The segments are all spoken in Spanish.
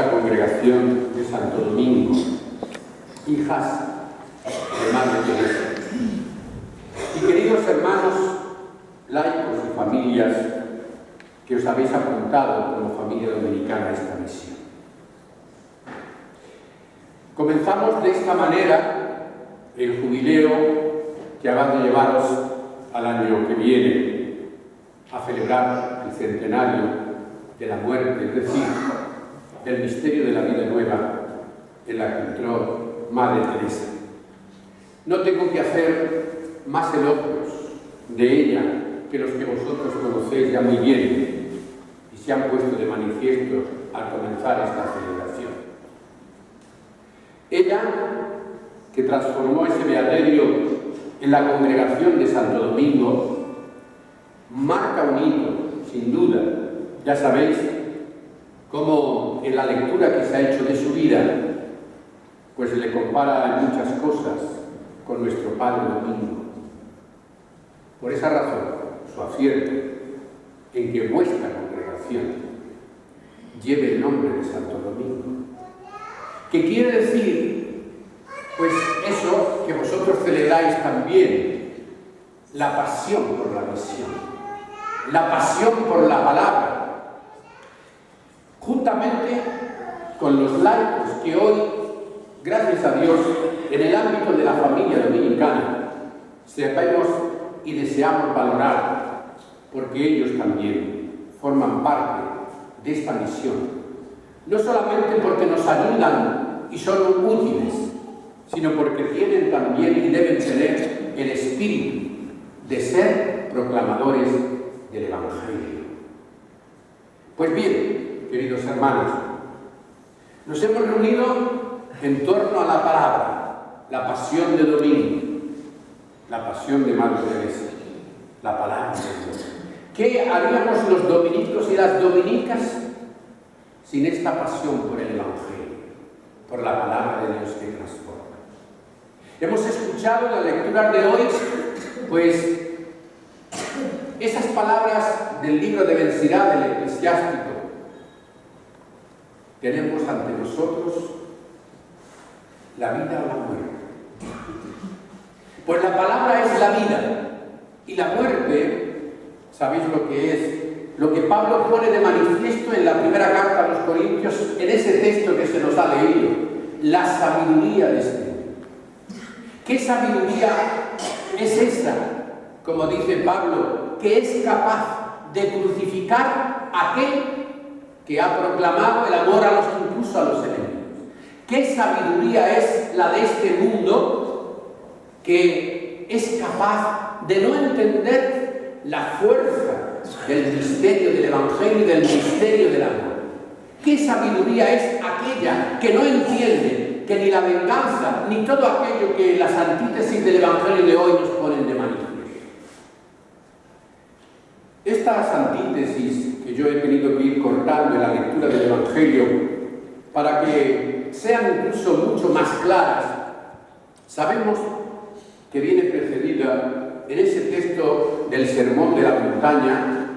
preciosa congregación de Santo Domingo, hijas de Madre Teresa, y queridos hermanos laicos y familias que os habéis apuntado como familia dominicana a esta misión. Comenzamos de esta manera el jubileo que habrá de llevaros al año que viene a celebrar el centenario de la muerte, es decir, del misterio de la vida nueva en la que entró Madre Teresa. No tengo que hacer más elogios de ella que los que vosotros conocéis ya muy bien y se han puesto de manifiesto al comenzar esta celebración. Ella, que transformó ese beaterio en la congregación de Santo Domingo, marca un hito, sin duda. Ya sabéis cómo en la lectura que se ha hecho de su vida, pues le compara en muchas cosas con nuestro Padre Domingo. Por esa razón, su acierto en que vuestra congregación lleve el nombre de Santo Domingo, que quiere decir, pues eso que vosotros celebráis también, la pasión por la misión, la pasión por la palabra, juntamente con los laicos que hoy, gracias a Dios, en el ámbito de la familia dominicana, sepamos y deseamos valorar, porque ellos también forman parte de esta misión. No solamente porque nos ayudan y son útiles, sino porque tienen también y deben tener el espíritu de ser proclamadores del Evangelio. Pues bien, queridos hermanos, nos hemos reunido en torno a la palabra, la pasión de Domingo, la pasión de Madre Teresa, la palabra de Dios. ¿Qué haríamos los dominicos y las dominicas sin esta pasión por el Evangelio, por la palabra de Dios que transforma? Hemos escuchado en la lectura de hoy, pues, esas palabras del libro de Bensirá del Eclesiástico. Tenemos ante nosotros la vida o la muerte. Pues la palabra es la vida y la muerte, ¿sabéis lo que es? Lo que Pablo pone de manifiesto en la primera carta a los Corintios, en ese texto que se nos ha leído, la sabiduría de este mundo. ¿Qué sabiduría es esa? Como dice Pablo, que es capaz de crucificar a aquel que ha proclamado el amor incluso a los enemigos. ¿Qué sabiduría es la de este mundo que es capaz de no entender la fuerza del misterio del Evangelio y del misterio del amor? ¿Qué sabiduría es aquella que no entiende que ni la venganza ni todo aquello que las antítesis del Evangelio de hoy nos ponen de manifiesto? Estas antítesis que yo he tenido que ir cortando en la lectura del Evangelio para que sean incluso mucho más claras, sabemos que viene precedida en ese texto del Sermón de la Montaña,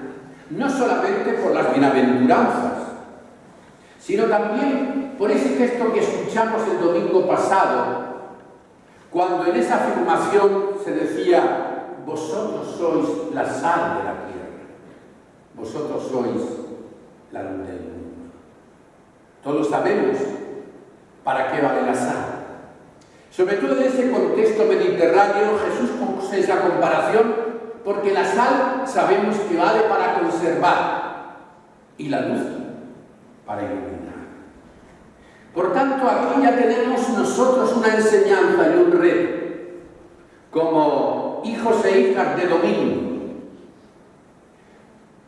no solamente por las bienaventuranzas, sino también por ese texto que escuchamos el domingo pasado, cuando en esa afirmación se decía: vosotros sois la sal de la tierra. Vosotros sois la luz del mundo. Todos sabemos para qué vale la sal. Sobre todo en ese contexto mediterráneo, Jesús puso esa comparación porque la sal sabemos que vale para conservar y la luz para iluminar. Por tanto, aquí ya tenemos nosotros una enseñanza y un reto como hijos e hijas de Domingo.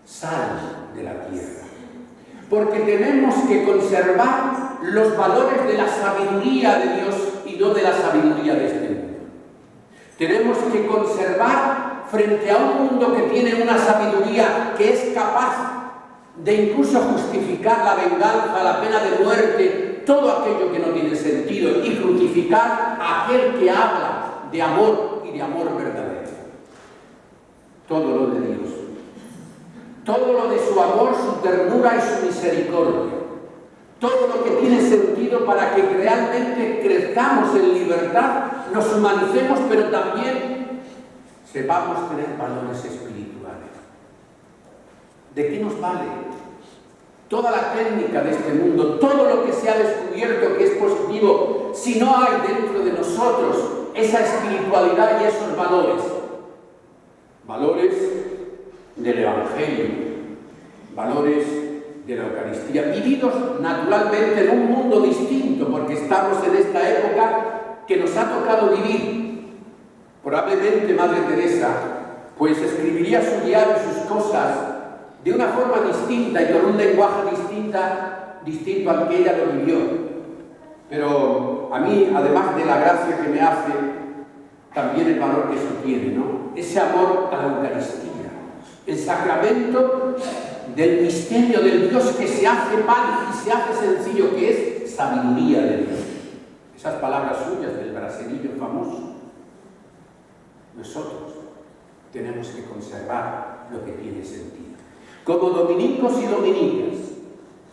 Sal de la tierra, porque tenemos que conservar los valores de la sabiduría de Dios y no de la sabiduría de este mundo. Tenemos que conservar frente a un mundo que tiene una sabiduría que es capaz de incluso justificar la venganza, la pena de muerte, todo aquello que no tiene sentido, y crucificar a aquel que habla de amor y de amor verdadero. Todo lo de Dios, todo lo de su amor, su ternura y su misericordia, todo lo que tiene sentido para que realmente crezcamos en libertad, nos humanicemos, pero también sepamos tener valores espirituales. ¿De qué nos vale toda la técnica de este mundo, todo lo que se ha descubierto que es positivo, si no hay dentro de nosotros esa espiritualidad y esos valores? Valores del Evangelio, valores de la Eucaristía, vividos naturalmente en un mundo distinto, porque estamos en esta época que nos ha tocado vivir. Probablemente Madre Teresa pues escribiría su diario y sus cosas de una forma distinta y con un lenguaje distinto al que ella lo vivió. Pero a mí, además de la gracia que me hace, también el valor que eso tiene, ¿no? Ese amor a la Eucaristía, el sacramento del misterio del Dios que se hace pan y se hace sencillo, que es sabiduría de Dios. Esas palabras suyas del braserillo famoso. Nosotros tenemos que conservar lo que tiene sentido. Como dominicos y dominicas,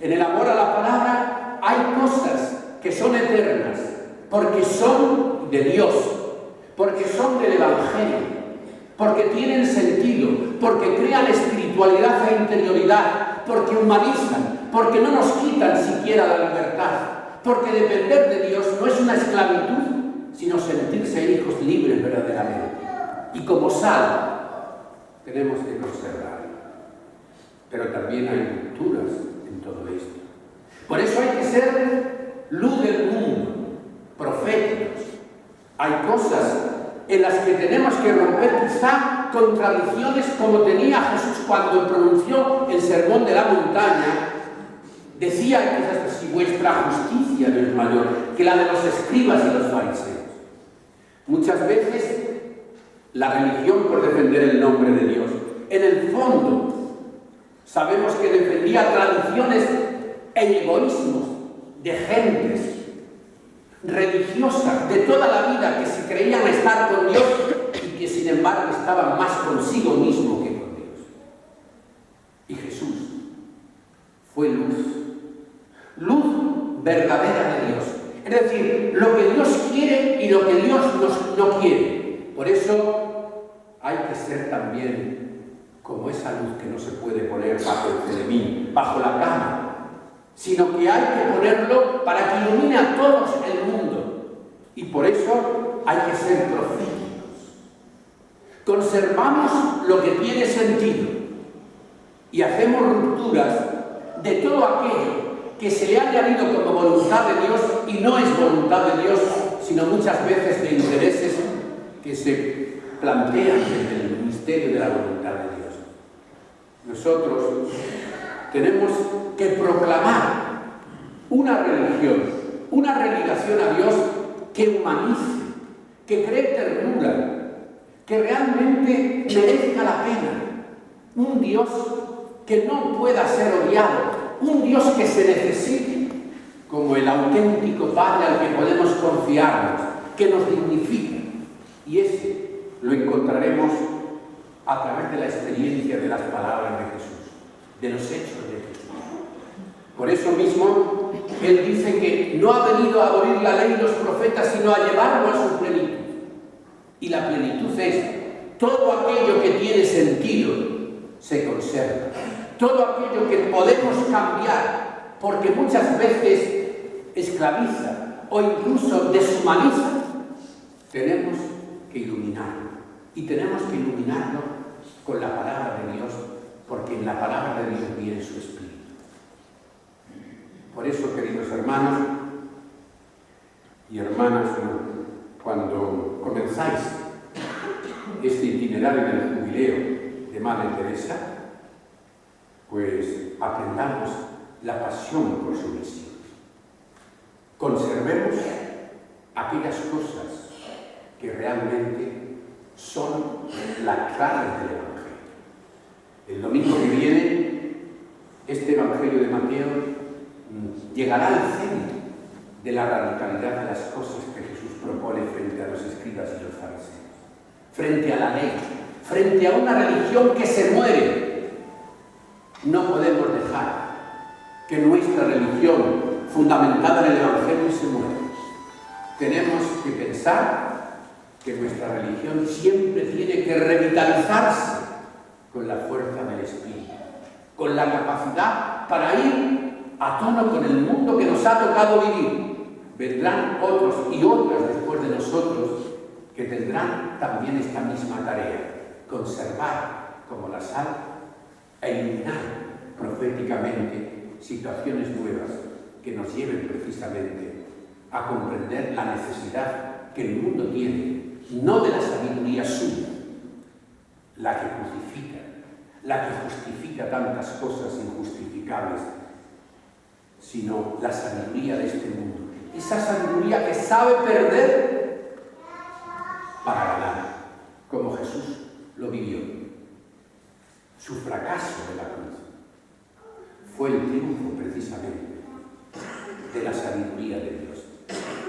en el amor a la palabra hay cosas que son eternas, porque son de Dios, porque son del Evangelio, porque tienen sentido, porque crean espiritualidad e interioridad, porque humanizan, porque no nos quitan siquiera la libertad, porque depender de Dios no es una esclavitud, sino sentirse hijos libres verdaderamente. Y como sal, tenemos que conservarlo. Pero también hay rupturas en todo esto. Por eso hay que ser luz del mundo, proféticos. Hay cosas en las que tenemos que romper quizá contradicciones, como tenía Jesús cuando pronunció el sermón de la montaña. Decía quizás si vuestra justicia no es mayor que la de los escribas y los fariseos. Muchas veces la religión por defender el nombre de Dios, en el fondo sabemos que defendía tradiciones e egoísmos de gentes religiosas de toda la vida que se creían estar con Dios y que sin embargo estaban más consigo mismo que con Dios. Y Jesús fue luz verdadera de Dios. Es decir, lo que Dios quiere y lo que Dios no quiere. Por eso hay que ser también como esa luz que no se puede poner bajo el celemín, bajo la cama, sino que hay que ponerlo para que ilumine a todos el mundo. Y por eso hay que ser proféticos. Conservamos lo que tiene sentido y hacemos rupturas de todo aquello que se le ha añadido como voluntad de Dios y no es voluntad de Dios, sino muchas veces de intereses que se plantean desde el misterio de la voluntad de Dios. Nosotros tenemos que proclamar una religión, una relegación a Dios que humanice, que cree ternura, que realmente merezca la pena. Un Dios que no pueda ser odiado, un Dios que se necesite como el auténtico Padre al que podemos confiarnos, que nos dignifica. Y ese lo encontraremos a través de la experiencia de las palabras de Jesús, de los hechos de Jesús. Por eso mismo, Él dice que no ha venido a abolir la ley y los profetas, sino a llevarlo a su plenitud. Y la plenitud es todo aquello que tiene sentido se conserva. Todo aquello que podemos cambiar, porque muchas veces esclaviza o incluso deshumaniza, tenemos que iluminarlo. Y tenemos que iluminarlo con la palabra de Dios, porque en la palabra de Dios viene su Espíritu. Por eso, queridos hermanos y hermanas, cuando comenzáis este itinerario del jubileo de Madre Teresa, pues aprendamos la pasión por su misión. Conservemos aquellas cosas que realmente son las claves del Evangelio. El domingo que viene, este Evangelio de Mateo llegará al centro de la radicalidad de las cosas que Jesús propone frente a los escribas y los fariseos, frente a la ley, frente a una religión que se muere. No podemos dejar que nuestra religión fundamentada en el Evangelio se muere. Tenemos que pensar que nuestra religión siempre tiene que revitalizarse con la fuerza del Espíritu, con la capacidad para ir a tono con el mundo que nos ha tocado vivir. Vendrán otros y otras después de nosotros que tendrán también esta misma tarea: conservar como la sal e iluminar proféticamente situaciones nuevas que nos lleven precisamente a comprender la necesidad que el mundo tiene, no de la sabiduría suya, la que crucifica, la que justifica tantas cosas injustificables, sino la sabiduría de este mundo. Esa sabiduría que sabe perder para ganar, como Jesús lo vivió. Su fracaso de la cruz fue el triunfo precisamente de la sabiduría de Dios.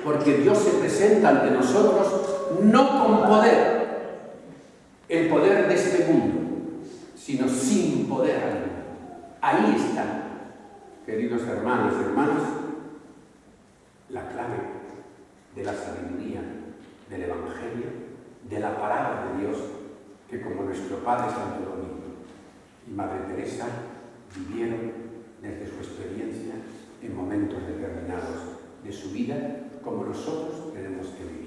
Porque Dios se presenta ante nosotros no con poder, el poder de este mundo, sino sin poder alguno. Ahí está, queridos hermanos y hermanas, la clave de la sabiduría del Evangelio, de la palabra de Dios, que como nuestro Padre Santo Domingo y Madre Teresa vivieron desde su experiencia en momentos determinados de su vida, como nosotros tenemos que vivir.